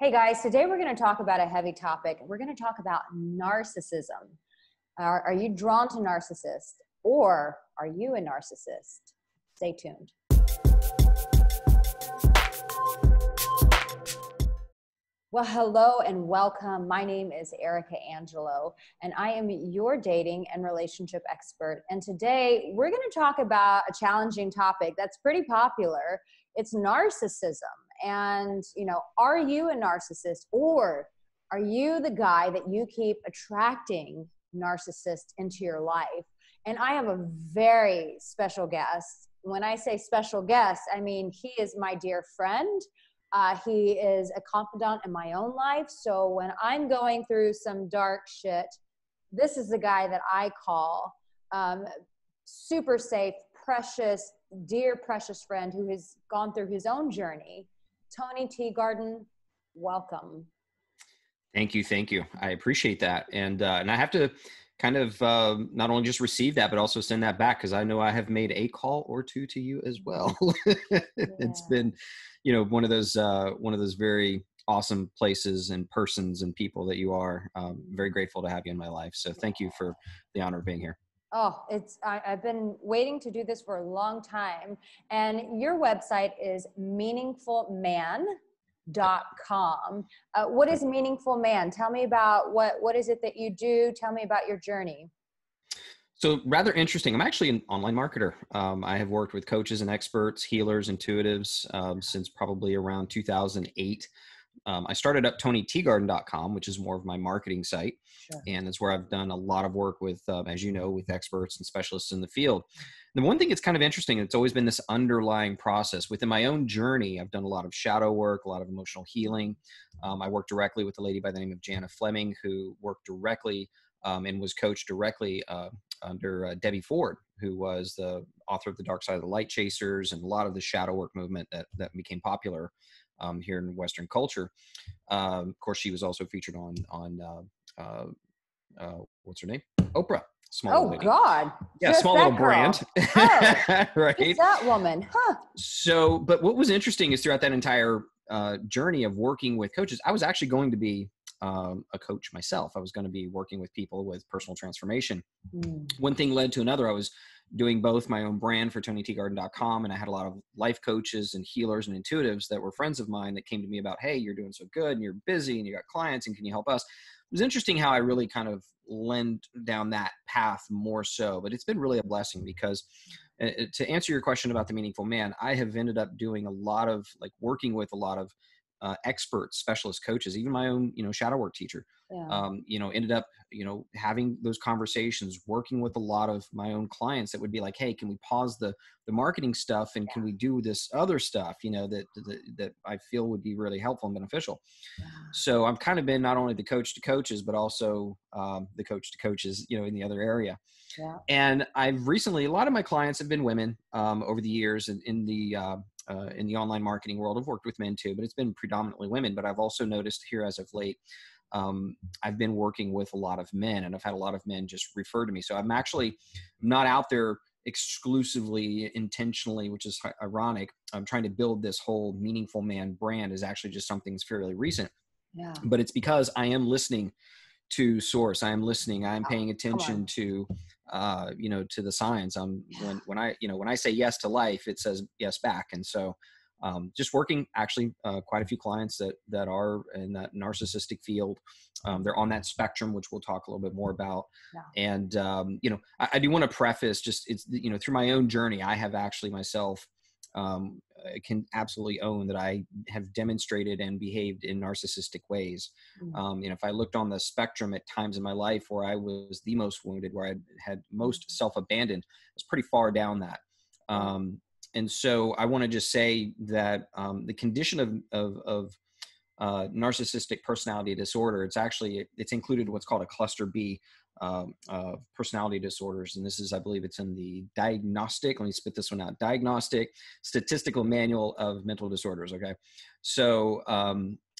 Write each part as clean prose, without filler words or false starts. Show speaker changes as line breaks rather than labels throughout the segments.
Hey guys, today we're going to talk about a heavy topic. We're going to talk about narcissism. Are you drawn to narcissists, or are you a narcissist? Stay tuned. Well, hello and welcome. My name is Arica Angelo, and I am your dating and relationship expert. And today we're going to talk about a challenging topic that's pretty popular. It's narcissism. And, are you a narcissist, or are you the guy that you keep attracting narcissists into your life? And I have a very special guest. When I say special guest, I mean, he is my dear friend. He is a confidant in my own life. So when I'm going through some dark shit, this is the guy that I call super safe, precious, dear, precious friend who has gone through his own journey. Tony Teegarden, welcome.
Thank you. I appreciate that. And I have to kind of not only just receive that, but also send that back, because I know I have made a call or two to you as well. It's been, one of those very awesome places and persons and people that you are. Very grateful to have you in my life. So thank you for the honor of being here.
Oh, I've been waiting to do this for a long time. And your website is meaningfulman.com. What is Meaningful Man? Tell me about what is it that you do? Tell me about your journey.
So rather interesting. I'm actually an online marketer. I have worked with coaches and experts, healers, intuitives since probably around 2008. I started up TonyTeegarden.com, which is more of my marketing site. Sure. And that's where I've done a lot of work with, as you know, with experts and specialists in the field. The one thing that's kind of interesting, it's always been this underlying process. Within my own journey, I've done a lot of shadow work, a lot of emotional healing. I worked directly with a lady by the name of Jana Fleming, who worked directly and was coached directly under Debbie Ford, who was the author of The Dark Side of the Light Chasers and a lot of the shadow work movement that became popular here in Western culture. Of course, she was also featured on what's her name? Oprah. Small lady.
God.
Yeah,
just
small little brand.
Oh,
right.
Just that woman. Huh.
So, but what was interesting is throughout that entire journey of working with coaches, I was actually going to be a coach myself. I was going to be working with people with personal transformation. One thing led to another. I was doing both my own brand for TonyTeegarden.com, and I had a lot of life coaches and healers and intuitives that were friends of mine that came to me about, hey, you're doing so good and you're busy and you got clients and can you help us? It was interesting how I really kind of led down that path more so, but it's been really a blessing because to answer your question about the Meaningful Man, I have ended up doing a lot of working with a lot of experts, specialist coaches, even my own, shadow work teacher, ended up, having those conversations, working with a lot of my own clients that would be like, hey, can we pause the marketing stuff and can we do this other stuff, that I feel would be really helpful and beneficial. So I've kind of been not only the coach to coaches, but also the coach to coaches, in the other area. Yeah. And I've recently, a lot of my clients have been women over the years in the online marketing world. I've worked with men too, but it's been predominantly women. But I've also noticed here as of late, I've been working with a lot of men, and I've had a lot of men just refer to me. So I'm actually not out there exclusively intentionally, which is ironic. I'm trying to build this whole Meaningful Man brand is actually just something that's fairly recent. Yeah. But it's because I am listening to source. I am listening. I am paying attention to, to the signs. When I say yes to life, it says yes back. And so, just working actually quite a few clients that are in that narcissistic field. They're on that spectrum, which we'll talk a little bit more about. Yeah. And, I do want to preface through my own journey, I have actually myself, can absolutely own that I have demonstrated and behaved in narcissistic ways. If I looked on the spectrum at times in my life where I was the most wounded, where I had most self-abandoned, I was pretty far down that. And so I want to just say that the condition of narcissistic personality disorder, it's included what's called a cluster B personality disorders. And this is, I believe it's in the diagnostic, let me spit this one out, Diagnostic Statistical Manual of Mental Disorders. Okay. So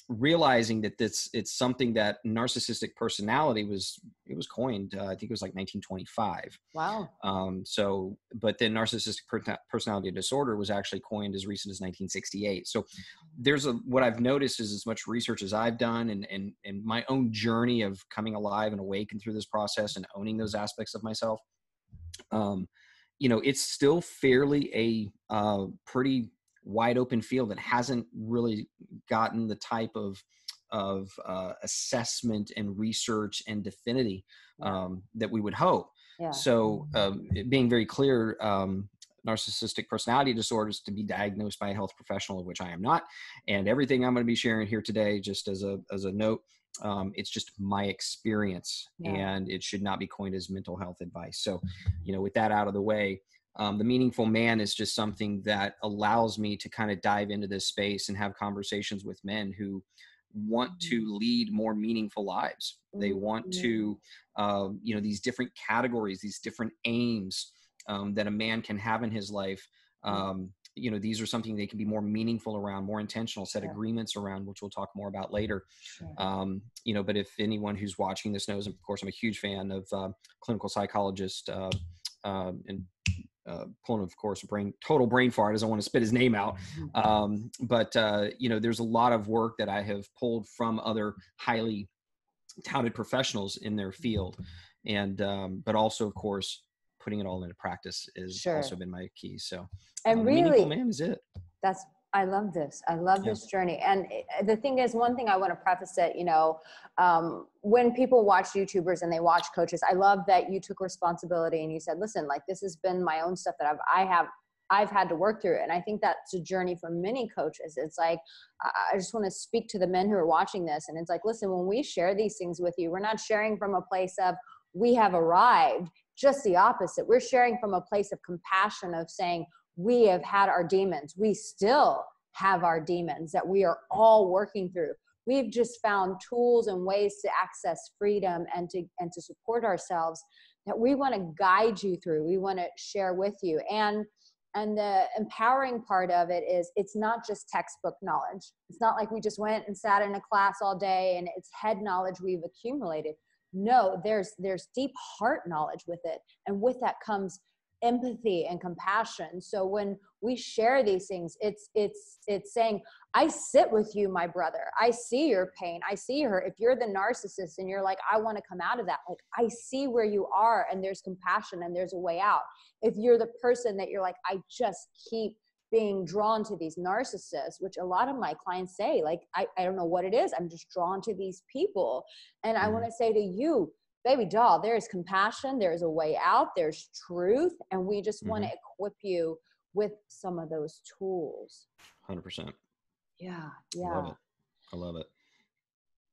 realizing that it's something that narcissistic personality it was coined, I think it was like 1925.
Wow.
But then narcissistic personality disorder was actually coined as recent as 1968. So what I've noticed is, as much research as I've done and my own journey of coming alive and awakened through this process and owning those aspects of myself, it's still fairly a pretty wide open field that hasn't really gotten the type of assessment and research and definity that we would hope.
Yeah.
So being very clear, narcissistic personality disorders to be diagnosed by a health professional, of which I am not. And everything I'm going to be sharing here today, just as a note, it's just my experience, and it should not be coined as mental health advice. So, with that out of the way, the Meaningful Man is just something that allows me to kind of dive into this space and have conversations with men who want to lead more meaningful lives. They want to, these different categories, these different aims that a man can have in his life. These are something they can be more meaningful around, more intentional, set agreements around, which we'll talk more about later. But if anyone who's watching this knows, of course, I'm a huge fan of clinical psychologist and pulling, of course, total brain fart. I don't want to spit his name out. But there's a lot of work that I have pulled from other highly touted professionals in their field. And, but also, of course, putting it all into practice has also been my key. So,
and really,
Meaningful Man is it.
I love this. I love this journey. And the thing is, one thing I want to preface it, when people watch YouTubers and they watch coaches, I love that you took responsibility and you said, listen, like, this has been my own stuff that I've had to work through. And I think that's a journey for many coaches. It's like, I just want to speak to the men who are watching this. And it's like, listen, when we share these things with you, we're not sharing from a place of we have arrived, just the opposite. We're sharing from a place of compassion, of saying, we have had our demons. We still have our demons that we are all working through. We've just found tools and ways to access freedom and to support ourselves that we want to guide you through. We want to share with you. And the empowering part of it is, it's not just textbook knowledge. It's not like we just went and sat in a class all day and it's head knowledge we've accumulated. No, there's deep heart knowledge with it. And with that comes empathy and compassion. So when we share these things, it's saying, I sit with you, my brother. I see your pain. I see her. If you're the narcissist and you're like, I want to come out of that, like, I see where you are, and there's compassion and there's a way out. If you're the person that you're like, I just keep being drawn to these narcissists, which a lot of my clients say, like, I don't know what it is. I'm just drawn to these people. And I want to say to you, baby doll, there is compassion, there is a way out, there's truth, and we just want to equip you with some of those tools.
100%.
Yeah.
I love it.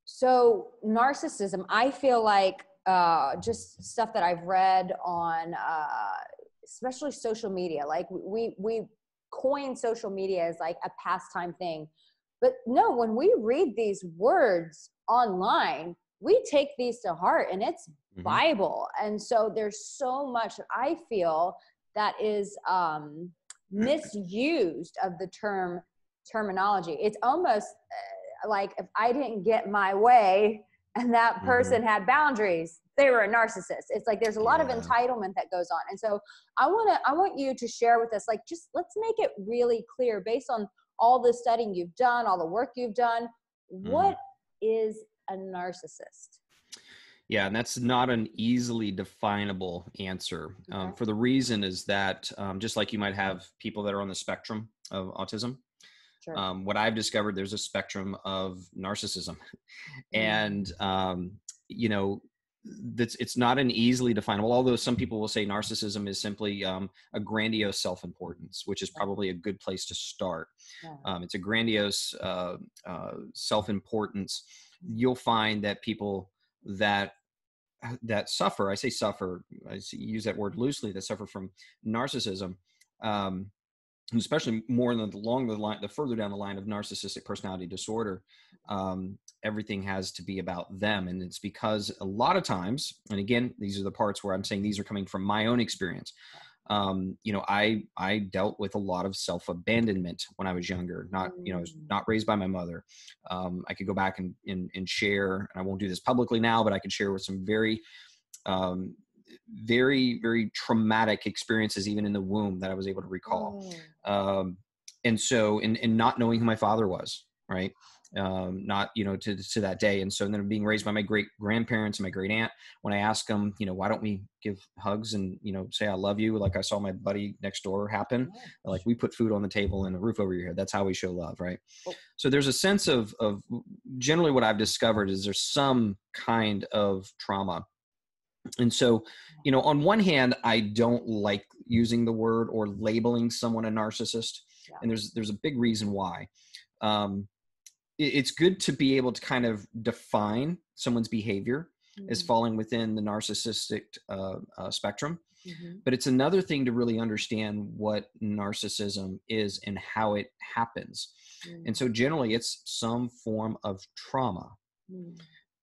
So narcissism, I feel like just stuff that I've read on, especially social media, like we coined social media as like a pastime thing. But no, when we read these words online, we take these to heart, and it's Bible. And so there's so much I feel that is misused of the terminology. It's almost like if I didn't get my way and that person had boundaries, they were a narcissist. It's like there's a lot of entitlement that goes on. And so I want you to share with us, like, just let's make it really clear, based on all the studying you've done, all the work you've done, what is a narcissist?
Yeah, and that's not an easily definable answer. For the reason is that just like you might have people that are on the spectrum of autism, what I've discovered, there's a spectrum of narcissism. And, it's not an easily definable, although some people will say narcissism is simply a grandiose self-importance, which is probably a good place to start. It's a grandiose self-importance. You'll find that people that suffer, I say suffer, I use that word loosely, that suffer from narcissism, especially more along the line, the further down the line of narcissistic personality disorder, everything has to be about them. And it's because a lot of times, and again, these are the parts where I'm saying these are coming from my own experience. I dealt with a lot of self-abandonment when I was younger, not, I was not raised by my mother. I could go back and share, and I won't do this publicly now, but I could share with some very, very, very traumatic experiences, even in the womb, that I was able to recall. And so, and not knowing who my father was, right. Not, to that day. And so then being raised by my great grandparents and my great aunt, when I asked them, why don't we give hugs and, say, I love you. Like I saw my buddy next door happen. Like, we put food on the table and a roof over your head. That's how we show love. Right. So there's a sense of generally what I've discovered is there's some kind of trauma. And so, on one hand, I don't like using the word or labeling someone a narcissist. And there's a big reason why. It's good to be able to kind of define someone's behavior as falling within the narcissistic spectrum. But it's another thing to really understand what narcissism is and how it happens. And so generally it's some form of trauma.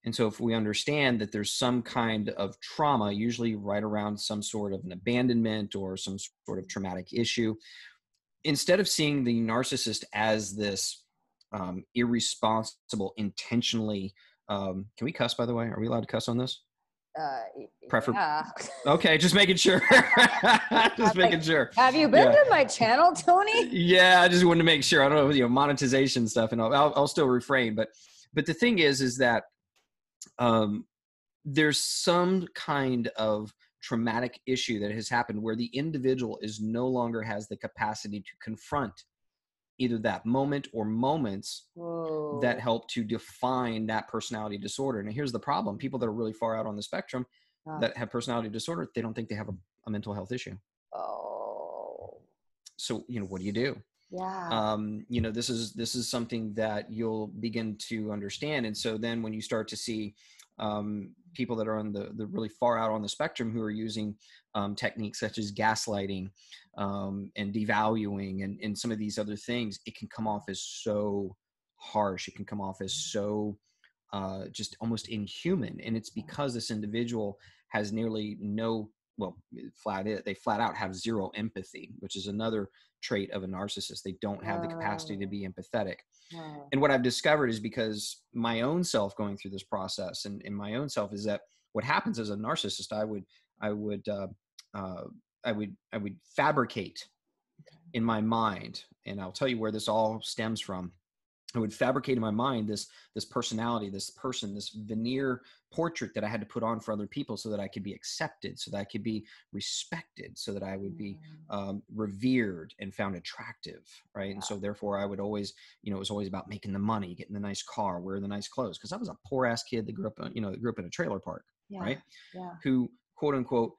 And so if we understand that there's some kind of trauma, usually right around some sort of an abandonment or some sort of traumatic issue, instead of seeing the narcissist as this irresponsible, intentionally, can we cuss, by the way? Are we allowed to cuss on this?
Yeah.
Okay, just making sure. Just making sure.
Have you been to my channel, Tony?
Yeah, I just wanted to make sure. I don't know, monetization stuff, and I'll still refrain. But the thing is that there's some kind of traumatic issue that has happened where the individual is no longer has the capacity to confront either that moment or moments that help to define that personality disorder. And here's the problem. People that are really far out on the spectrum that have personality disorder, they don't think they have a mental health issue. So, what do you do? This is something that you'll begin to understand. And so then when you start to see people that are on the really far out on the spectrum who are using techniques such as gaslighting and devaluing and some of these other things, it can come off as so harsh. It can come off as so just almost inhuman. And it's because this individual has nearly no, they flat out have zero empathy, which is another trait of a narcissist. They don't have the capacity to be empathetic. And what I've discovered is because my own self going through this process and my own self is that what happens as a narcissist, I would fabricate in my mind, and I'll tell you where this all stems from. I would fabricate in my mind this personality, this person, this veneer portrait that I had to put on for other people so that I could be accepted, so that I could be respected, so that I would be revered and found attractive, right? And so therefore I would always, it was always about making the money, getting the nice car, wearing the nice clothes, because I was a poor ass kid that grew up in a trailer park, right? Who, quote unquote,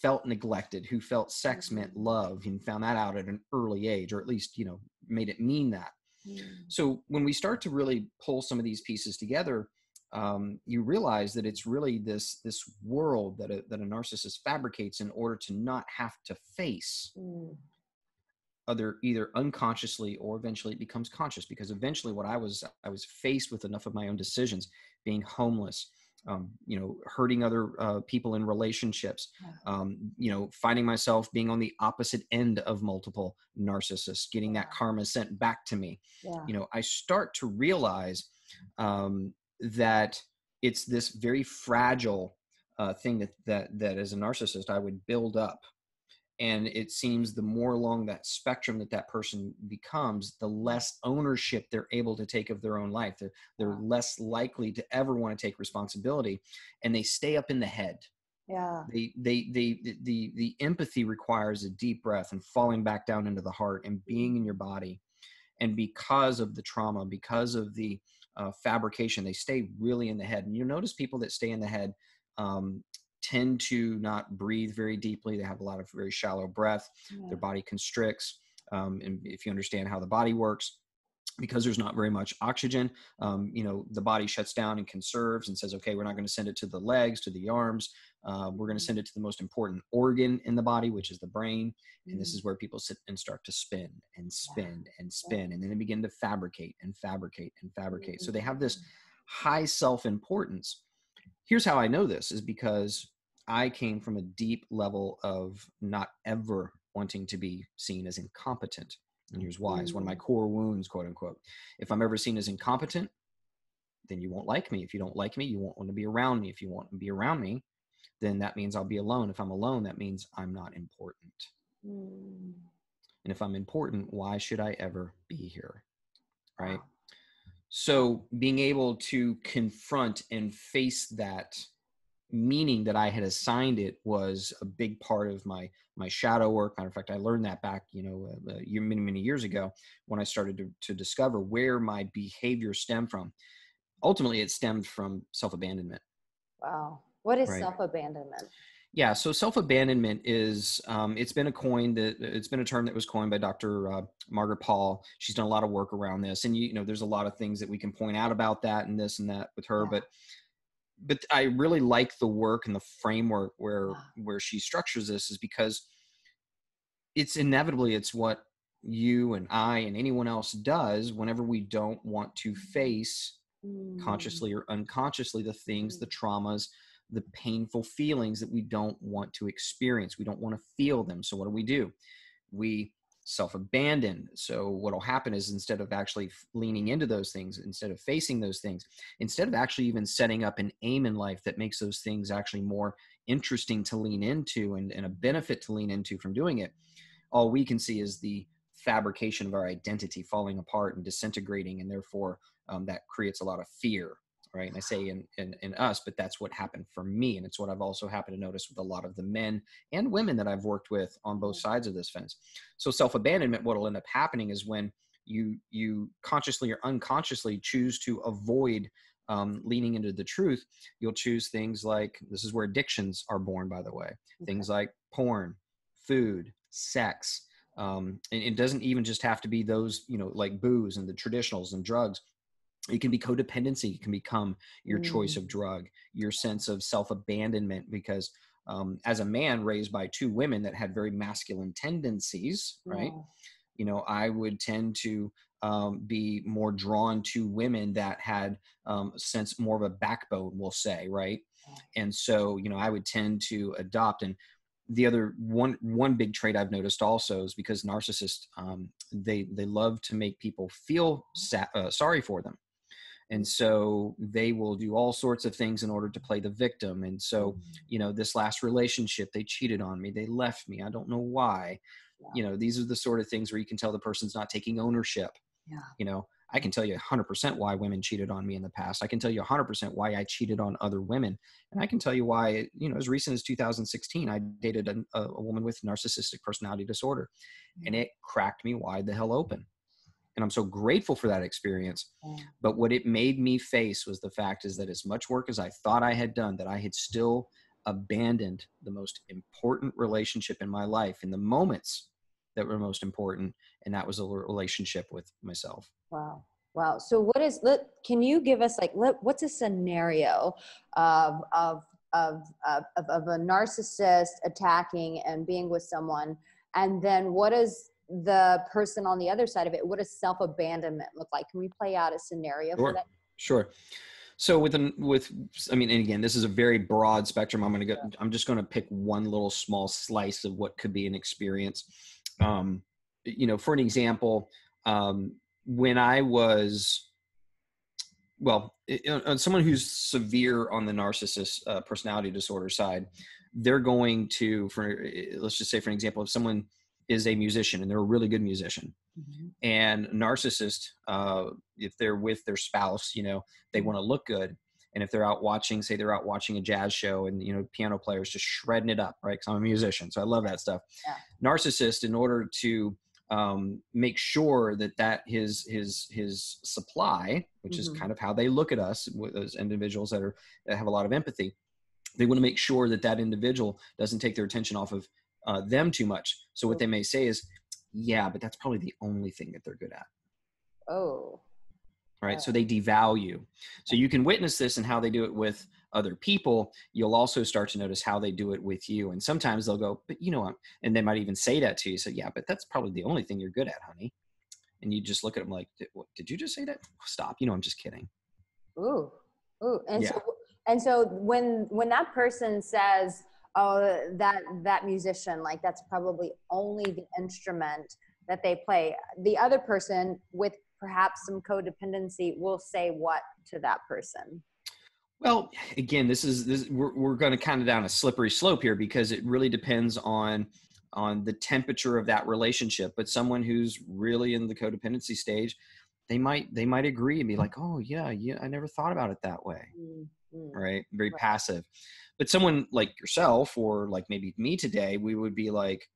felt neglected, who felt sex meant love, and found that out at an early age, or at least, made it mean that. So when we start to really pull some of these pieces together, you realize that it's really this world that a narcissist fabricates in order to not have to face either unconsciously or eventually it becomes conscious, because eventually I was faced with enough of my own decisions, being homeless, hurting other people in relationships, finding myself being on the opposite end of multiple narcissists, getting that karma sent back to me. I start to realize that it's this very fragile thing that as a narcissist I would build up. And it seems the more along that spectrum that person becomes, the less ownership they're able to take of their own life. They're less likely to ever want to take responsibility, and they stay up in the head. The empathy requires a deep breath and falling back down into the heart and being in your body. And because of the trauma, because of the fabrication, they stay really in the head. And you notice people that stay in the head tend to not breathe very deeply. They have a lot of very shallow breath. Their body constricts. And if you understand how the body works, because there's not very much oxygen, the body shuts down and conserves and says, okay, we're not going to send it to the legs, to the arms. We're going to send it to the most important organ in the body, which is the brain. And this is where people sit and start to spin and spin and spin. And then they begin to fabricate and fabricate and fabricate. So they have this high self-importance. Here's how I know this is because I came from a deep level of not ever wanting to be seen as incompetent. And here's why. It's one of my core wounds, quote unquote. If I'm ever seen as incompetent, then you won't like me. If you don't like me, you won't want to be around me. If you want to be around me, then that means I'll be alone. If I'm alone, that means I'm not important. And if I'm important, why should I ever be here? Right? Wow. So being able to confront and face that meaning that I had assigned it was a big part of my shadow work. Matter of fact, I learned that back, many years ago when I started to discover where my behavior stemmed from. Ultimately, it stemmed from self-abandonment.
Wow. What is self-abandonment?
Yeah. So self-abandonment is, it's been a term that was coined by Dr. Margaret Paul. She's done a lot of work around this, and there's a lot of things that we can point out about that and this and that with her, yeah. But I really like the work and the framework where she structures this, is because it's what you and I and anyone else does whenever we don't want to face consciously or unconsciously the things, the traumas, the painful feelings that we don't want to experience. We don't want to feel them. So what do? We self-abandon. So what'll happen is, instead of actually leaning into those things, instead of facing those things, instead of actually even setting up an aim in life that makes those things actually more interesting to lean into and a benefit to lean into from doing it, all we can see is the fabrication of our identity falling apart and disintegrating. And therefore that creates a lot of fear. Right. And I say in us, but that's what happened for me. And it's what I've also happened to notice with a lot of the men and women that I've worked with on both sides of this fence. So self-abandonment, what will end up happening is when you consciously or unconsciously choose to avoid leaning into the truth, you'll choose things like, this is where addictions are born, by the way, things like porn, food, sex. And it doesn't even just have to be those, like booze and the traditionals and drugs. It can be codependency. It can become your choice of drug, your sense of self-abandonment, because as a man raised by two women that had very masculine tendencies, right? I would tend to be more drawn to women that had a sense more of a backbone, we'll say, right? And so, I would tend to adopt. And the other one big trait I've noticed also is because narcissists, they love to make people feel sorry for them. And so they will do all sorts of things in order to play the victim. And so, this last relationship, they cheated on me. They left me. I don't know why. Yeah. These are the sort of things where you can tell the person's not taking ownership. Yeah. I can tell you 100% why women cheated on me in the past. I can tell you 100% why I cheated on other women. And I can tell you why, as recent as 2016, I dated a woman with narcissistic personality disorder. And it cracked me wide the hell open. And I'm so grateful for that experience. But what it made me face was the fact is that as much work as I thought I had done, that I had still abandoned the most important relationship in my life in the moments that were most important. And that was a relationship with myself.
Wow. Wow. So can you give us what's a scenario of a narcissist attacking and being with someone? And then what is the person on the other side of it? What does self-abandonment look like? Can we play out a scenario for that?
Sure. So and again, this is a very broad spectrum. I'm just going to pick one little small slice of what could be an experience. For an example, when I was, someone who's severe on the narcissist personality disorder side, they're going to, let's just say, for an example, if someone is a musician and they're a really good musician, and narcissist, if they're with their spouse, they want to look good. And if they're out watching a jazz show and, piano players just shredding it up, right? Because I'm a musician, so I love that stuff. Yeah. Narcissist, in order to make sure that his supply, which is kind of how they look at us as individuals that have a lot of empathy, they want to make sure that individual doesn't take their attention off of them too much. So what they may say is, yeah, but that's probably the only thing that they're good at. Oh. Right. So they devalue. So you can witness this in how they do it with other people. You'll also start to notice how they do it with you. And sometimes they'll go, but and they might even say that to you. So yeah, but that's probably the only thing you're good at, honey. And you just look at them like, did you just say that? Stop. I'm just kidding.
Ooh. And yeah. So when that person says, oh, that musician, like that's probably only the instrument that they play. The other person with perhaps some codependency will say what to that person?
Well, again, we're going to kind of down a slippery slope here, because it really depends on the temperature of that relationship. But someone who's really in the codependency stage, they might agree and be like, oh yeah, I never thought about it that way.
Mm-hmm.
Right? Very
Right.
passive. But someone like yourself, or like maybe me today, we would be like,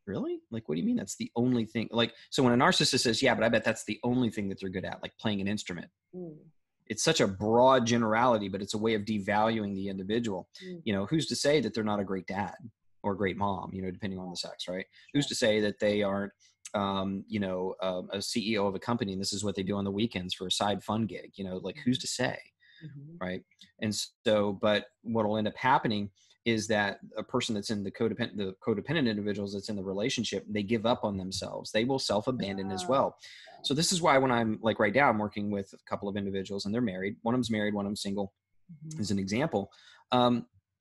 really? Like, what do you mean that's the only thing? Like, so when a narcissist says, yeah, but I bet that's the only thing that they're good at, like playing an instrument.
Mm.
It's such a broad generality, but it's a way of devaluing the individual.
Mm.
You know, who's to say that they're not a great dad or a great mom, you know, depending on the sex, right?
Sure.
Who's to say that they aren't, a CEO of a company and this is what they do on the weekends for a side fun gig, you know, like who's to say?
Mm-hmm.
Right. And so, but what will end up happening is that a person that's in the codependent individuals that's in the relationship, they give up on themselves. They will self-abandon as well. So this is why when I'm like right now, I'm working with a couple of individuals and they're married. One of them's married, one of them's single,
Mm-hmm.
as an example.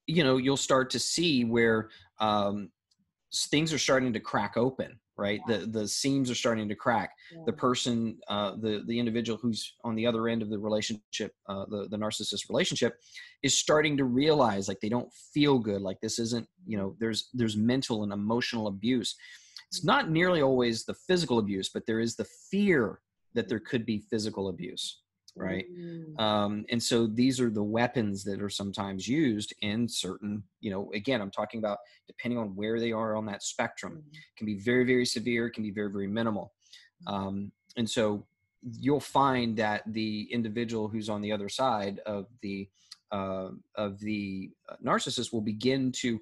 You'll start to see where things are starting to crack open, right?
Yeah.
The seams are starting to crack.
Yeah.
The person, the individual who's on the other end of the relationship, the narcissist relationship, is starting to realize like they don't feel good. Like this isn't, there's mental and emotional abuse. It's not nearly always the physical abuse, but there is the fear that there could be physical abuse. Right. And so these are the weapons that are sometimes used in certain, again, I'm talking about depending on where they are on that spectrum. It can be very, very severe, it can be very, very minimal. And so you'll find that the individual who's on the other side of the narcissist will begin to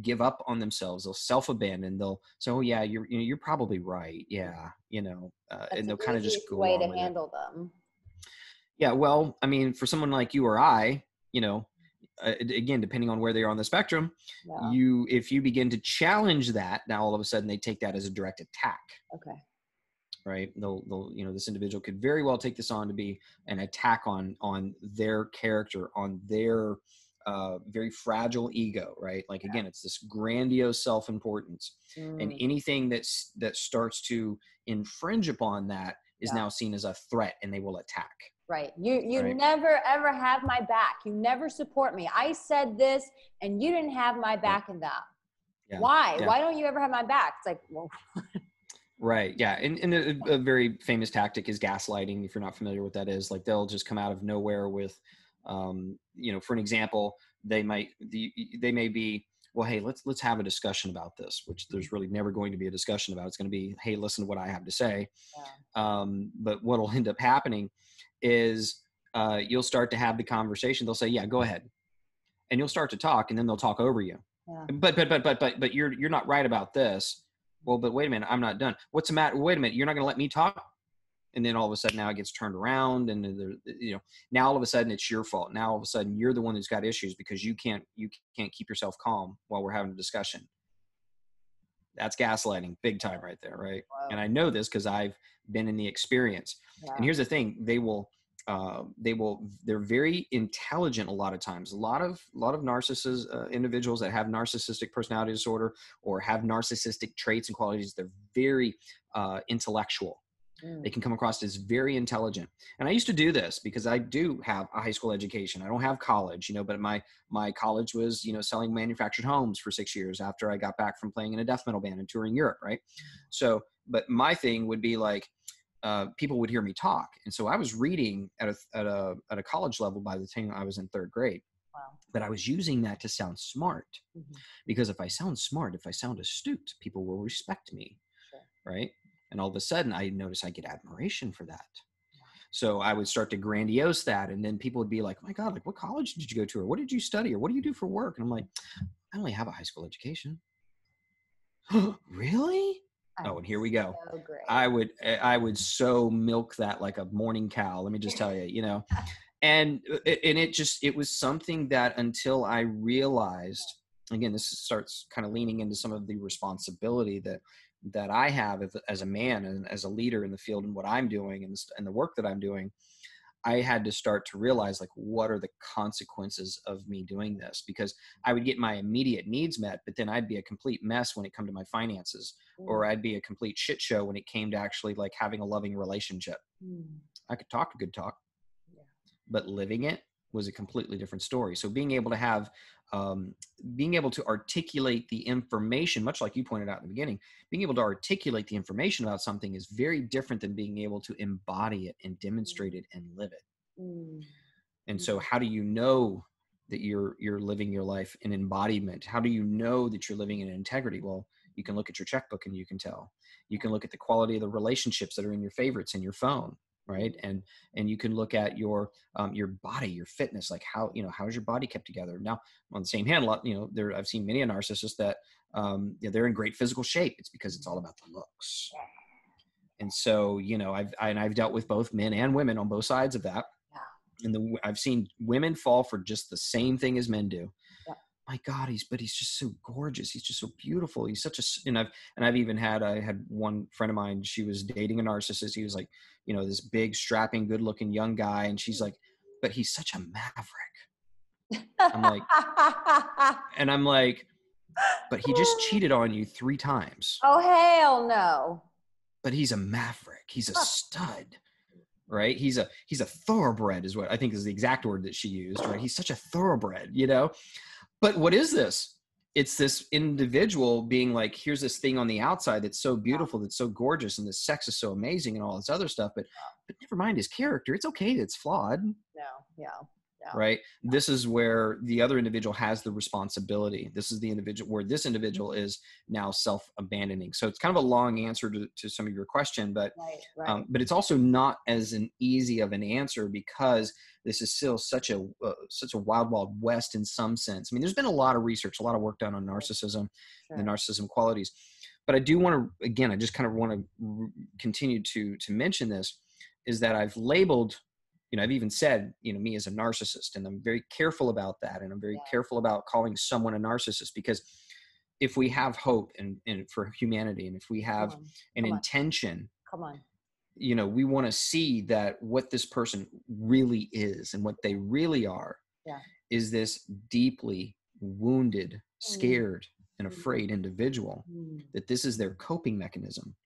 give up on themselves. They'll self-abandon. They'll say, oh yeah, you're probably right. Yeah. And they'll kind of just go
way
along
to
with
handle them.
Yeah, well, I mean, for someone like you or I, again, depending on where they are on the spectrum, if you begin to challenge that, now all of a sudden they take that as a direct attack.
Okay.
Right? They'll this individual could very well take this on to be an attack on their character, on their very fragile ego, right? Like again, it's this grandiose self-importance, and anything that starts to infringe upon that is now seen as a threat, and they will attack.
Right. You never ever have my back. You never support me. I said this and you didn't have my back in that. Yeah. Why? Yeah. Why don't you ever have my back? It's like, well.
Right. Yeah. And a very famous tactic is gaslighting. If you're not familiar with what that is, like they'll just come out of nowhere with, for an example, they may be, well, hey, let's have a discussion about this, which there's really never going to be a discussion about. It's going to be, hey, listen to what I have to say. Yeah. But what'll end up happening is you'll start to have the conversation. They'll say, yeah, go ahead. And you'll start to talk, and then they'll talk over you. Yeah. But you're not right about this. Well, but wait a minute, I'm not done. What's the matter? Wait a minute, you're not going to let me talk? And then all of a sudden now it gets turned around, and now all of a sudden it's your fault. Now all of a sudden you're the one who's got issues because you can't keep yourself calm while we're having a discussion. That's gaslighting big time right there, right? Wow. And I know this because I've been in the experience. Yeah. And here's the thing: they're very intelligent a lot of times. A lot of narcissists, individuals that have narcissistic personality disorder or have narcissistic traits and qualities, they're very intellectual. They can come across as very intelligent. And I used to do this because I do have a high school education. I don't have college, but my college was, selling manufactured homes for 6 years after I got back from playing in a death metal band and touring Europe. Right. So, but my thing would be like, people would hear me talk. And so I was reading at a college level by the time I was in third grade. Wow. But I was using that to sound smart, because if I sound smart, if I sound astute, people will respect me. Sure. Right. And all of a sudden I noticed I get admiration for that. So I would start to grandiose that. And then people would be like, oh my God, like what college did you go to? Or what did you study? Or what do you do for work? And I'm like, I only have a high school education. Really? Oh, and here we go. So great. I would so milk that like a morning cow. Let me just tell you, and it was something that until I realized, again, this starts kind of leaning into some of the responsibility that I have as a man and as a leader in the field and what I'm doing and the work that I'm doing. I had to start to realize, like, what are the consequences of me doing this? Because I would get my immediate needs met, but then I'd be a complete mess when it come to my finances, or I'd be a complete shit show when it came to actually like having a loving relationship. I could talk a good talk, but living it was a completely different story. So being able to have, being able to articulate the information, much like you pointed out in the beginning, being able to articulate the information about something is very different than being able to embody it and demonstrate it and live it. And so how do you know that you're living your life in embodiment? How do you know that you're living in integrity? Well, you can look at your checkbook and you can tell. You can look at the quality of the relationships that are in your favorites in your phone, right? And you can look at your body, your fitness, like how is your body kept together? Now, on the same hand, I've seen many a narcissist that they're in great physical shape. It's because it's all about the looks. And so, I've dealt with both men and women on both sides of that. And I've seen women fall for just the same thing as men do. My God, he's just so gorgeous. He's just so beautiful. He's such I had one friend of mine, she was dating a narcissist. He was like, this big, strapping, good looking young guy. And she's like, but he's such a maverick. I'm like, but he just cheated on you 3 times.
Oh, hell no.
But he's a maverick. He's a stud, right? He's a thoroughbred is what I think is the exact word that she used, right? He's such a thoroughbred, But what is this? It's this individual being like, here's this thing on the outside that's so beautiful, that's so gorgeous, and the sex is so amazing and all this other stuff. But never mind his character. It's okay. It's flawed. Right. This is where the other individual has the responsibility. This is the individual where this individual is now self-abandoning. So it's kind of a long answer to some of your question, but but it's also not as an easy of an answer because this is still such a wild, wild west in some sense. I mean, there's been a lot of research, a lot of work done on narcissism, the narcissism qualities. But I do want to, again, I just kind of want to continue to mention this, is that I've labeled, I've even said, me as a narcissist, and I'm very careful about that. And I'm very careful about calling someone a narcissist, because if we have hope and for humanity, and if we have an intention, we want to see that what this person really is and what they really are is this deeply wounded, scared, and afraid individual, that this is their coping mechanism.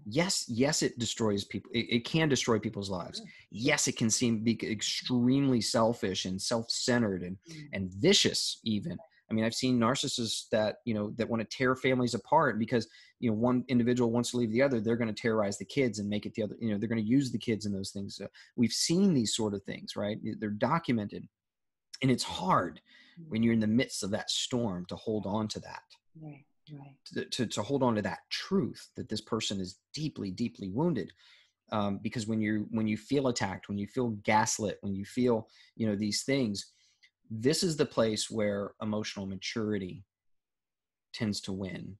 Yes, it destroys people. It can destroy people's lives. Yes, it can be extremely selfish and self-centered and vicious even. I mean, I've seen narcissists that, that want to tear families apart because, one individual wants to leave the other. They're going to terrorize the kids and make it the other, they're going to use the kids in those things. We've seen these sort of things, right? They're documented. And it's hard when you're in the midst of that storm to hold on to that. To hold on to that truth that this person is deeply, deeply wounded. Because when you feel attacked, when you feel gaslit, when you feel, these things, this is the place where emotional maturity tends to win.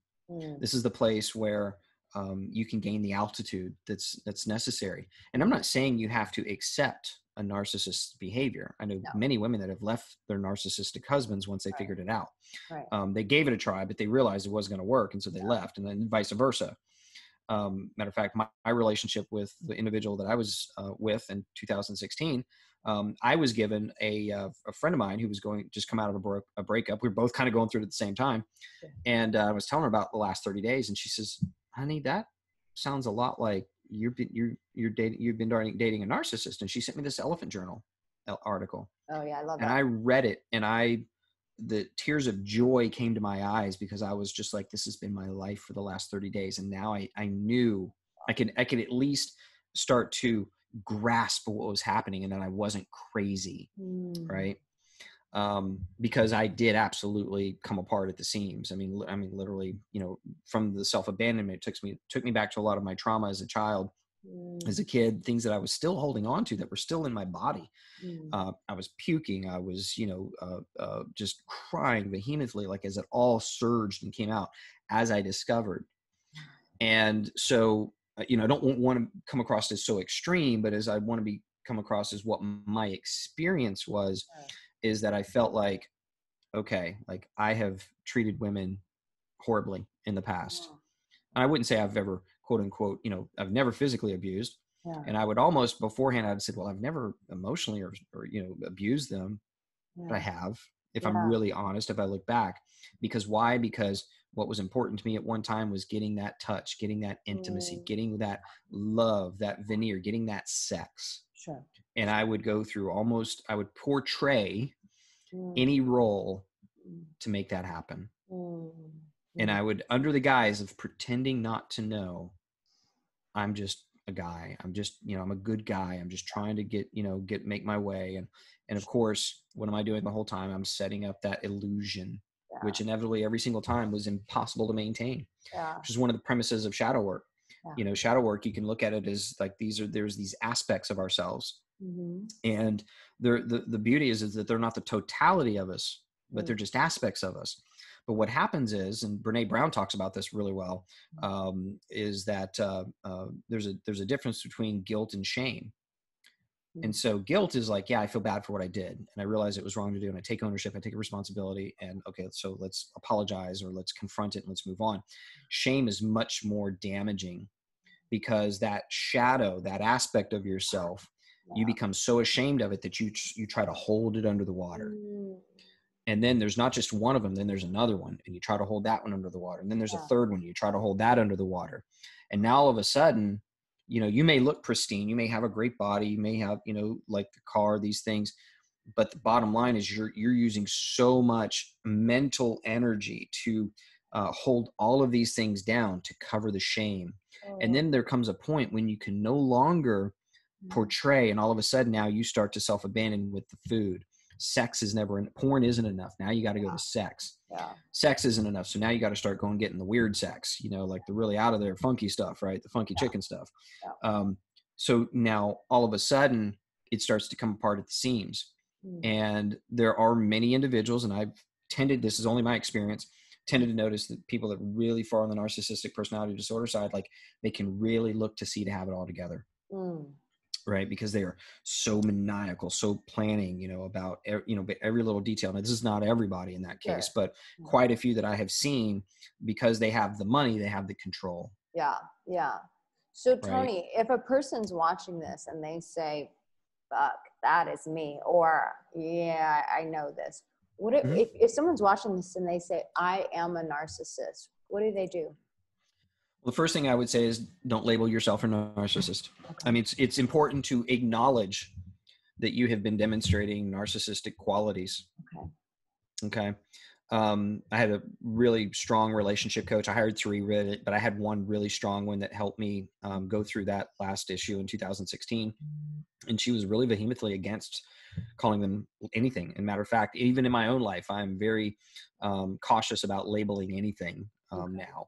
This is the place where you can gain the altitude that's necessary. And I'm not saying you have to accept a narcissist's behavior. I know many women that have left their narcissistic husbands once they figured it out. They gave it a try, but they realized it wasn't going to work. And so they left, and then vice versa. Matter of fact, my relationship with the individual that I was with in 2016, I was given a friend of mine who was just come out of a breakup. We were both kind of going through it at the same time. And I was telling her about the last 30 days. And she says, honey, that sounds a lot like you've been dating a narcissist. And she sent me this Elephant Journal article.
Oh yeah, I love that.
And I read it, and the tears of joy came to my eyes, because I was just like, this has been my life for the last 30 days. And now I knew I could at least start to grasp what was happening, and that I wasn't crazy. Right. Because I did absolutely come apart at the seams. I mean, literally, from the self-abandonment, it took me back to a lot of my trauma as a child, as a kid, things that I was still holding on to that were still in my body. I was puking. I was, just crying vehemently, like as it all surged and came out as I discovered. And so, I don't want to come across as so extreme, but as I want to come across as what my experience was, is that I felt like, okay, like I have treated women horribly in the past. And I wouldn't say I've ever, quote unquote, I've never physically abused.
Yeah.
And I would almost beforehand, I'd said, well, I've never emotionally or abused them, but I have, if I'm really honest, if I look back. Because why? Because what was important to me at one time was getting that touch, getting that intimacy, getting that love, that veneer, getting that sex.
Sure.
And I would go through I would portray any role to make that happen. And I would, under the guise of pretending not to know, I'm just a guy. I'm just, I'm a good guy. I'm just trying to make my way. And of course, what am I doing the whole time? I'm setting up that illusion, which inevitably every single time was impossible to maintain, which is one of the premises of shadow work. Shadow work, you can look at it as like, there's these aspects of ourselves. And the beauty is that they're not the totality of us, but they're just aspects of us. But what happens is, and Brene Brown talks about this really well, is that there's a difference between guilt and shame. And so guilt is like, yeah, I feel bad for what I did, and I realize it was wrong to do, and I take ownership, I take responsibility, and okay, so let's apologize, or let's confront it, and let's move on. Shame is much more damaging, because that shadow, that aspect of yourself, you become so ashamed of it that you try to hold it under the water. And then there's not just one of them, then there's another one, and you try to hold that one under the water. And then there's a third one, you try to hold that under the water. And now all of a sudden, you may look pristine, you may have a great body, you may have, like the car, these things, but the bottom line is you're using so much mental energy to hold all of these things down to cover the shame. And then there comes a point when you can no longer portray, and all of a sudden now you start to self-abandon with the food. Sex is never, porn isn't enough. Now you got to go to sex. Sex isn't enough. So now you got to start getting the weird sex, like the really out of there funky stuff, right? The funky chicken stuff. So now all of a sudden it starts to come apart at the seams. And there are many individuals, and this is only my experience, tended to notice that people that are really far on the narcissistic personality disorder side, like they can really look to see to have it all together. Right? Because they are so maniacal, so planning, about, every little detail. Now, this is not everybody in that case, but quite a few that I have seen, because they have the money, they have the control.
Yeah. So Tony, if a person's watching this and they say, fuck, that is me, or yeah, I know this. What if someone's watching this and they say, I am a narcissist, what do they do?
Well, the first thing I would say is don't label yourself a narcissist. I mean, it's important to acknowledge that you have been demonstrating narcissistic qualities. Okay. I had a really strong relationship coach. I hired 3, but I had one really strong one that helped me go through that last issue in 2016. And she was really vehemently against calling them anything. And matter of fact, even in my own life, I'm very cautious about labeling anything now.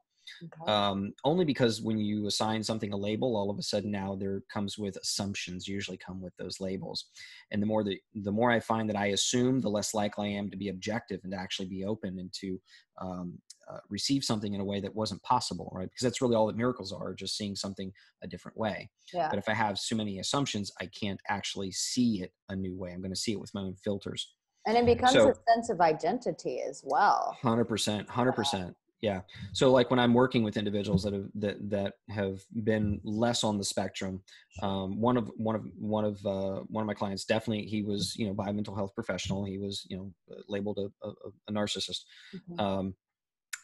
Only because when you assign something a label, all of a sudden now there comes with assumptions, usually come with those labels. And the more I find that I assume, the less likely I am to be objective and to actually be open and to receive something in a way that wasn't possible, right? Because that's really all that miracles are, just seeing something a different way. But if I have so many assumptions, I can't actually see it a new way. I'm going to see it with my own filters.
And it becomes a sense of identity as well.
100%. Yeah. So like when I'm working with individuals that have been less on the spectrum, one of my clients, definitely, he was, by a mental health professional, he was, labeled a narcissist.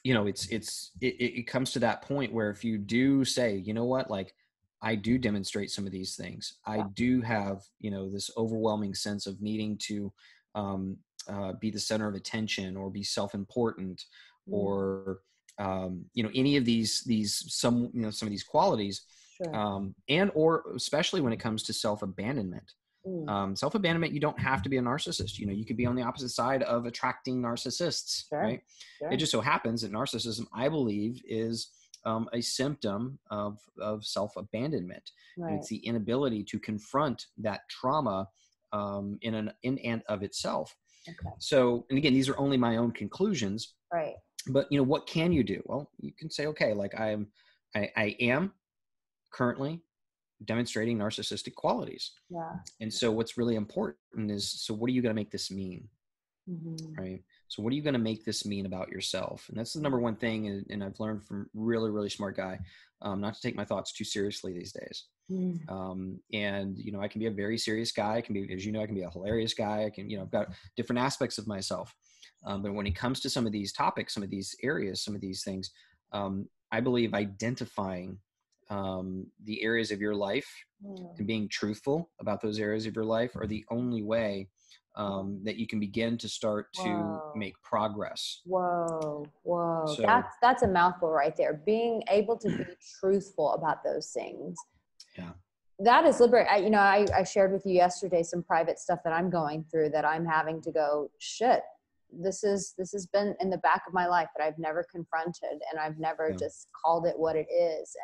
It comes to that point where if you do say, you know what, like I do demonstrate some of these things. I do have, this overwhelming sense of needing to be the center of attention or be self-important or any of some of these qualities, and or especially when it comes to self-abandonment. Self-abandonment, you don't have to be a narcissist. You could be on the opposite side of attracting narcissists, right? It just so happens that narcissism, I believe, is a symptom of self-abandonment. And it's the inability to confront that trauma in and of itself. So, and again, these are only my own conclusions. But what can you do? Well, you can say, okay, like I am currently demonstrating narcissistic qualities. And so what's really important is, so what are you going to make this mean? right? So what are you going to make this mean about yourself? And that's the number one thing. And I've learned from really, really smart guy, not to take my thoughts too seriously these days. And, you know, I can be a very serious guy. I can be, as you know, I can be a hilarious guy. I can, you know, I've got different aspects of myself. But when it comes to some of these topics, some of these areas, some of these things, I believe identifying the areas of your life and being truthful about those areas of your life are the only way that you can begin to start to make progress.
Whoa.
So,
That's a mouthful right there. Being able to be truthful about those things.
Yeah.
That is liberating. You know, I shared with you yesterday some private stuff that I'm going through that I'm having to go, shit, this has been in the back of my life that I've never confronted, and I've never just called it what it is.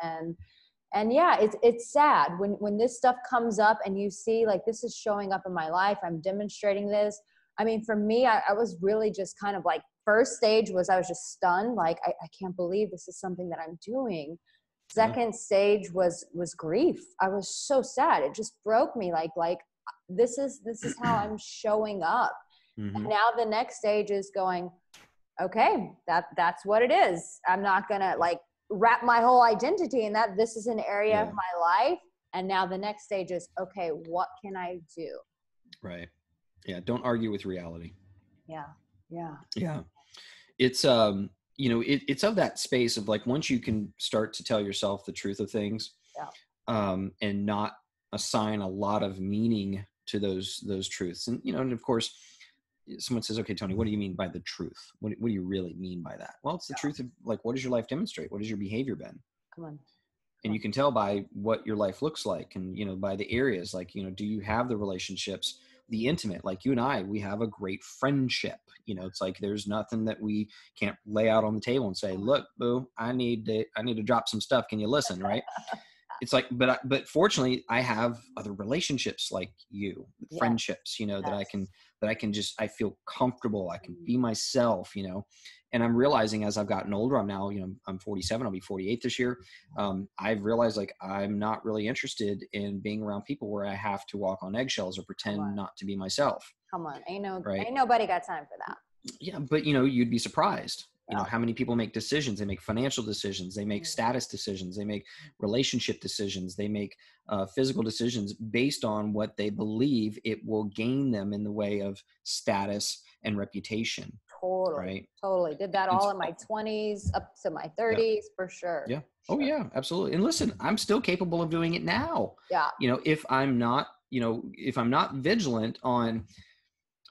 And yeah, it's sad when this stuff comes up and you see like, this is showing up in my life. I'm demonstrating this. I mean, for me, I was really just kind of like, first stage was I was just stunned. Like, I can't believe this is something that I'm doing. Second stage was grief. I was so sad. It just broke me. Like this is how I'm showing up. And now the next stage is going, okay, that's what it is. I'm not going to like wrap my whole identity in that. This is an area of my life. And now the next stage is, okay, what can I do?
Right. Yeah. Don't argue with reality.
Yeah.
It's, you know, it's of that space of like, once you can start to tell yourself the truth of things, and not assign a lot of meaning to those truths. And, you know, and of course someone says, okay, Tony, what do you mean by the truth? What do you really mean by that? Well, it's the truth of like, what does your life demonstrate? What has your behavior been? And you can tell by what your life looks like. And, you know, by the areas, like, you know, do you have the relationships, the intimate, like you and I, we have a great friendship. You know, it's like, there's nothing that we can't lay out on the table and say, look, boo, I need to drop some stuff. Can you listen? Right. It's like, but fortunately I have other relationships like you, friendships, you know, that I can just, I feel comfortable. I can be myself, you know, and I'm realizing as I've gotten older, I'm now, you know, I'm 47, I'll be 48 this year. I've realized like, I'm not really interested in being around people where I have to walk on eggshells or pretend not to be myself.
Come on. Ain't nobody got time for that.
Yeah. But you know, you'd be surprised. You know, how many people make decisions? They make financial decisions. They make status decisions. They make relationship decisions. They make physical decisions based on what they believe it will gain them in the way of status and reputation.
Totally.
Right?
Totally. Did that all in my 20s up to my 30s for sure.
Yeah. Oh yeah, absolutely. And listen, I'm still capable of doing it now.
Yeah.
You know, if I'm not vigilant on,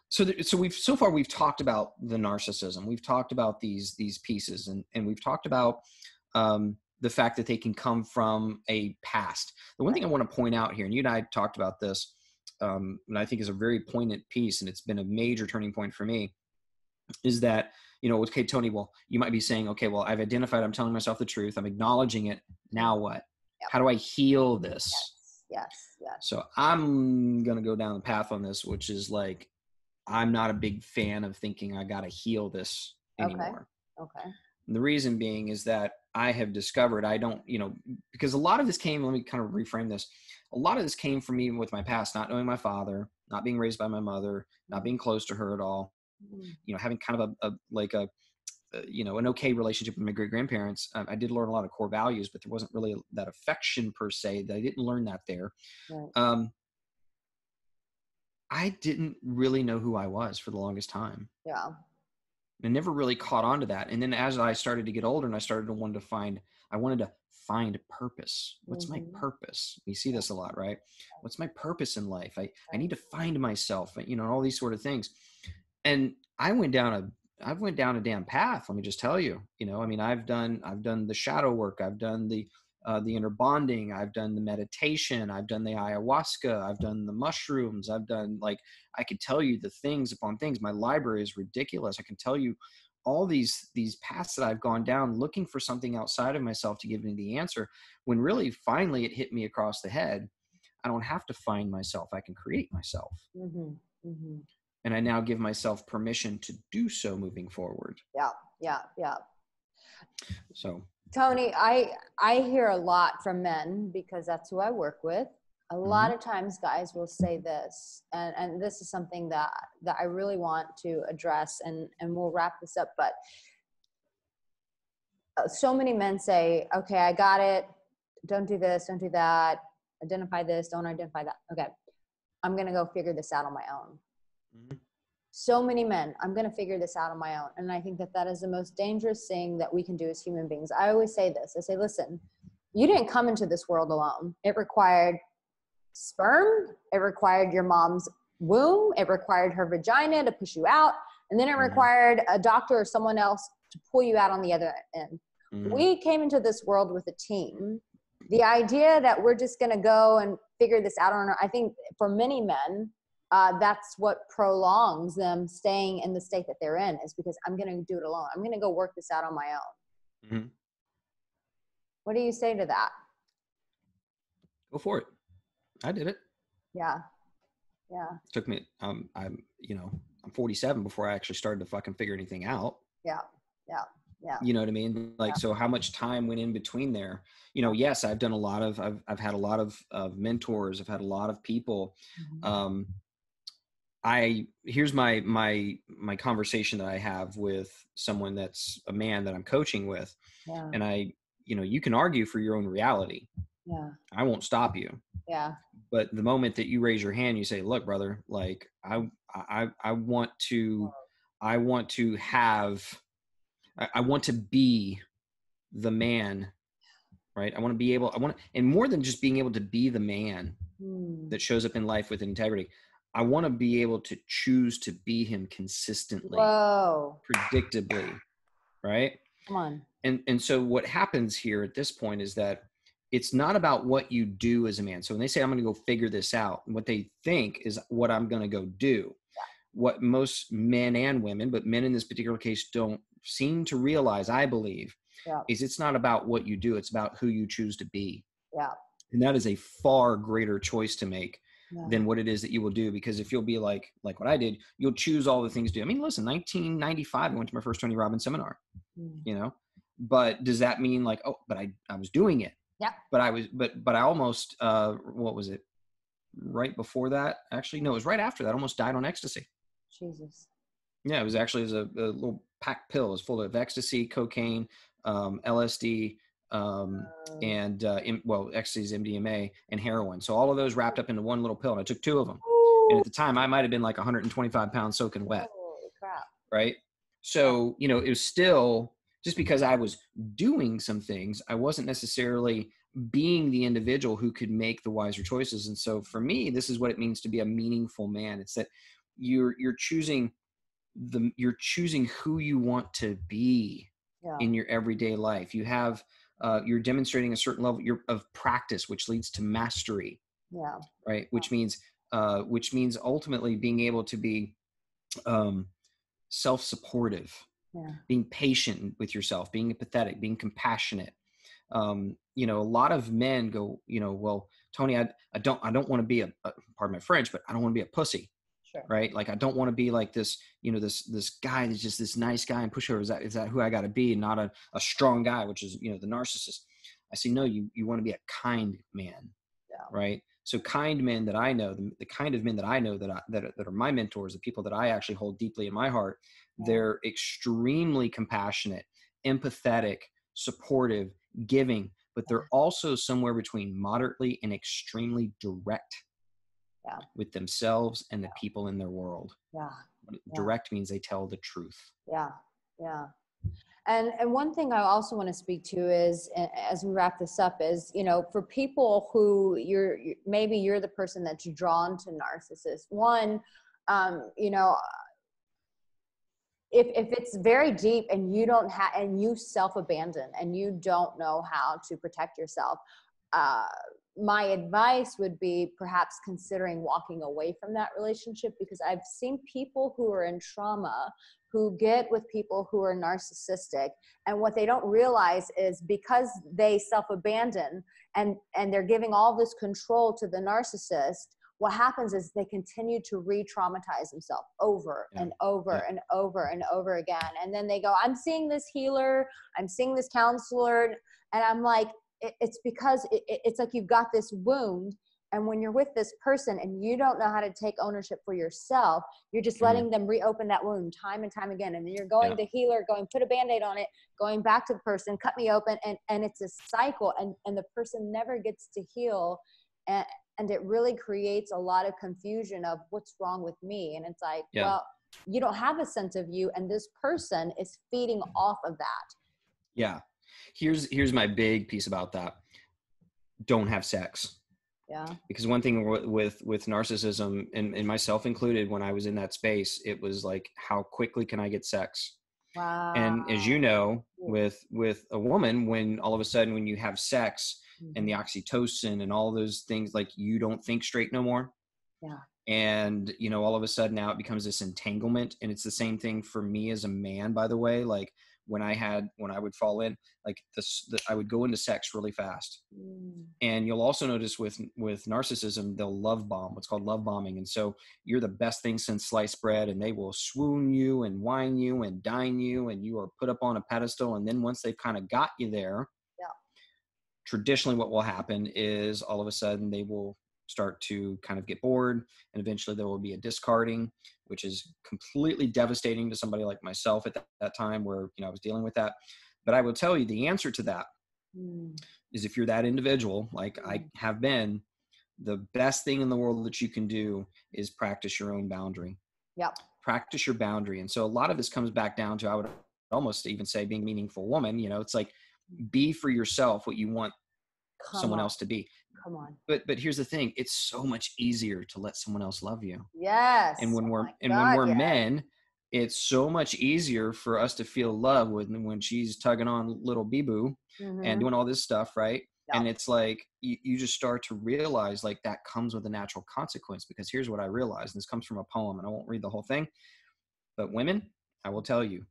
so far we've talked about the narcissism. We've talked about these pieces, and we've talked about the fact that they can come from a past. The one thing I want to point out here, and you and I talked about this, and I think is a very poignant piece, and it's been a major turning point for me, is that, you know, okay, Tony, well, you might be saying, okay, well, I've identified, I'm telling myself the truth, I'm acknowledging it. Now what? Yep. How do I heal this?
Yes.
So I'm going to go down the path on this, which is like, I'm not a big fan of thinking I got to heal this anymore.
Okay.
And the reason being is that I have discovered I don't, you know, because a lot of this came, let me kind of reframe this. A lot of this came from me with my past, not knowing my father, not being raised by my mother, not being close to her at all, you know, having kind of an okay relationship with my great grandparents. I did learn a lot of core values, but there wasn't really that affection per se. That I didn't learn that there. Right. I didn't really know who I was for the longest time.
Yeah.
I never really caught on to that. And then as I started to get older and I started to wanted to find purpose. What's my purpose? We see this a lot, right? What's my purpose in life? I need to find myself, you know, all these sort of things. And I went down a damn path. Let me just tell you, you know, I mean, I've done the shadow work. I've done the inner bonding. I've done the meditation. I've done the ayahuasca. I've done the mushrooms. I've done, like, I could tell you the things upon things. My library is ridiculous. I can tell you all these paths that I've gone down looking for something outside of myself to give me the answer, when really finally it hit me across the head. I don't have to find myself. I can create myself. And I now give myself permission to do so moving forward.
Yeah.
So,
Tony, I hear a lot from men, because that's who I work with. A lot of times guys will say this, and this is something that I really want to address, and we'll wrap this up. But so many men say, okay, I got it. Don't do this. Don't do that. Identify this. Don't identify that. Okay. I'm going to go figure this out on my own. Mm-hmm. So many men, I'm going to figure this out on my own. And I think that that is the most dangerous thing that we can do as human beings. I always say this. I say, listen, you didn't come into this world alone. It required sperm. It required your mom's womb. It required her vagina to push you out. And then it required a doctor or someone else to pull you out on the other end. We came into this world with a team. The idea that we're just going to go and figure this out on our, I think for many men, that's what prolongs them staying in the state that they're in, is because I'm going to do it alone. I'm going to go work this out on my own. What do you say to that?
Go for it. I did it.
Yeah. Yeah.
It took me, I'm 47 before I actually started to fucking figure anything out.
Yeah. Yeah. Yeah.
You know what I mean? Like, so how much time went in between there? You know, yes, I've done a lot of, I've had a lot of mentors. I've had a lot of people. Here's my conversation that I have with someone that's a man that I'm coaching with. Yeah. And you can argue for your own reality.
Yeah.
I won't stop you.
Yeah.
But the moment that you raise your hand, you say, look, brother, like I want to be the man, right? And more than just being able to be the man that shows up in life with integrity, I want to be able to choose to be him consistently, predictably, right?
Come on.
And so what happens here at this point is that it's not about what you do as a man. So when they say, I'm going to go figure this out, what they think is what I'm going to go do. Yeah. What most men and women, but men in this particular case, don't seem to realize, I believe, is it's not about what you do. It's about who you choose to be. Yeah. And that is a far greater choice to make than what it is that you will do. Because if you'll be like what I did, you'll choose all the things to do. I mean, listen, 1995, I went to my first Tony Robbins seminar, but does that mean like, oh, but I was doing it. Yeah. But I almost, what was it? Right before that? Actually, no, it was right after that. I almost died on ecstasy. Jesus. Yeah, it was a little packed pill. It was full of ecstasy, cocaine, LSD, and ecstasy is MDMA, and heroin. So all of those wrapped up into one little pill, and I took 2 of them. Ooh. And at the time, I might have been like 125 pounds soaking wet.
Holy crap.
Right? So, it was still, just because I was doing some things, I wasn't necessarily being the individual who could make the wiser choices. And so for me, this is what it means to be a meaningful man. It's that you're choosing who you want to be in your everyday life. You have, you're demonstrating a certain level of practice, which leads to mastery. Yeah. Right. Which means ultimately being able to be, self-supportive, being patient with yourself, being empathetic, being compassionate. A lot of men go, well, Tony, I don't want to be pardon my French, but I don't want to be a pussy. Sure. Right. Like, I don't want to be like this, this guy that's just this nice guy and pushover. Is that who I got to be? And not a strong guy, which is, the narcissist. I say, no, you want to be a kind man. Yeah. Right. So kind men that I know, the kind of men that I know that are my mentors, the people that I actually hold deeply in my heart, they're extremely compassionate, empathetic, supportive, giving, but they're also somewhere between moderately and extremely direct with themselves and the people in their world. Yeah. Direct means they tell the truth. Yeah. Yeah.
And one thing I also want to speak to is, as we wrap this up, is, for people who maybe you're the person that's drawn to narcissists. One, if it's very deep and you don't have, and you self-abandon and you don't know how to protect yourself, my advice would be perhaps considering walking away from that relationship, because I've seen people who are in trauma who get with people who are narcissistic, and what they don't realize is because they self-abandon and they're giving all this control to the narcissist, what happens is they continue to re-traumatize themselves over and over and over and over again. And then they go, I'm seeing this healer, I'm seeing this counselor, and I'm like, it's because it's like you've got this wound And when you're with this person and you don't know how to take ownership for yourself, you're just letting them reopen that wound time and time again. And then you're going to healer, going, put a Band-Aid on it, going back to the person, cut me open. And it's a cycle, and the person never gets to heal. And it really creates a lot of confusion of what's wrong with me. And it's like, well, you don't have a sense of you, and this person is feeding off of that.
Yeah. Here's my big piece about that. Don't have sex.
Yeah.
Because one thing with narcissism, and myself included, when I was in that space, it was like, how quickly can I get sex?
Wow.
And as you know, with a woman, when all of a sudden, when you have sex and the oxytocin and all those things, like, you don't think straight no more.
Yeah.
And, you know, all of a sudden now it becomes this entanglement. And it's the same thing for me as a man, by the way. Like, when I would fall in, like I would go into sex really fast. And you'll also notice with narcissism, they'll love bomb, what's called love bombing. And so you're the best thing since sliced bread, and they will swoon you and wine you and dine you, and you are put up on a pedestal. And then once they've kind of got you there, traditionally what will happen is all of a sudden they will start to kind of get bored, and eventually there will be a discarding, which is completely devastating to somebody like myself at that time, where, you know, I was dealing with that. But I will tell you, the answer to that is, if you're that individual, like I have been, the best thing in the world that you can do is practice your own boundary. Practice your boundary. And so a lot of this comes back down to, I would almost even say, being a meaningful woman. You know, it's like, be for yourself what you want someone else to be.
Come on.
But here's the thing, it's so much easier to let someone else love you.
Yes.
And when we're men, it's so much easier for us to feel love when she's tugging on little bee-boo and doing all this stuff, right? And it's like, you just start to realize, like, that comes with a natural consequence. Because here's what I realized, and this comes from a poem, and I won't read the whole thing, but women, I will tell you,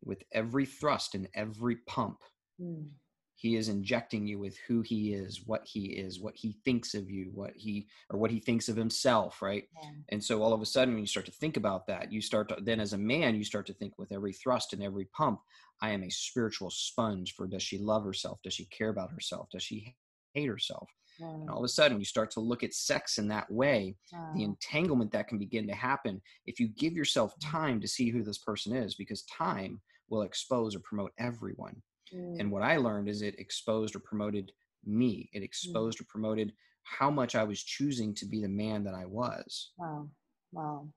with every thrust and every pump, he is injecting you with who he is, what he thinks of you, what he thinks of himself, right? And so all of a sudden, when you start to think about that, then as a man, you start to think, with every thrust and every pump, I am a spiritual sponge for, does she love herself? Does she care about herself? Does she hate herself? And all of a sudden, when you start to look at sex in that way, the entanglement that can begin to happen, if you give yourself time to see who this person is, because time will expose or promote everyone. And what I learned is, it exposed or promoted me. It exposed or promoted how much I was choosing to be the man that I was.
Wow.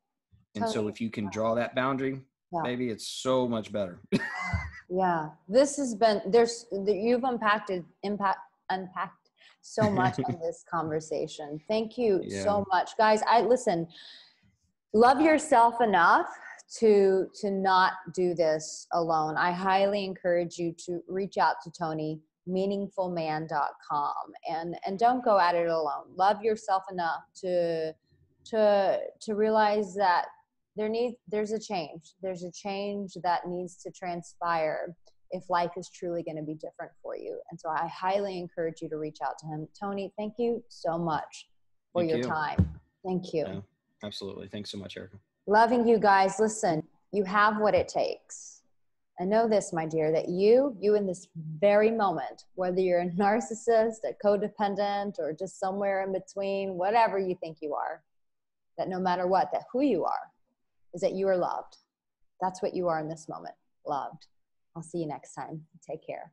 And so if you can draw that boundary, baby, it's so much better.
This has been, you've unpacked so much in this conversation. Thank you so much, guys. Listen, love yourself enough to not do this alone. I highly encourage you to reach out to Tony, meaningfulman.com, and don't go at it alone. Love yourself enough to realize that there's a change. There's a change that needs to transpire if life is truly going to be different for you. And so I highly encourage you to reach out to him. Tony, thank you so much for your time. Thank you.
Yeah, absolutely. Thanks so much, Arica.
Loving you guys. Listen, you have what it takes. I know this, my dear, that you in this very moment, whether you're a narcissist, a codependent, or just somewhere in between, whatever you think you are, that no matter what, that who you are is that you are loved. That's what you are in this moment, loved. I'll see you next time. Take care.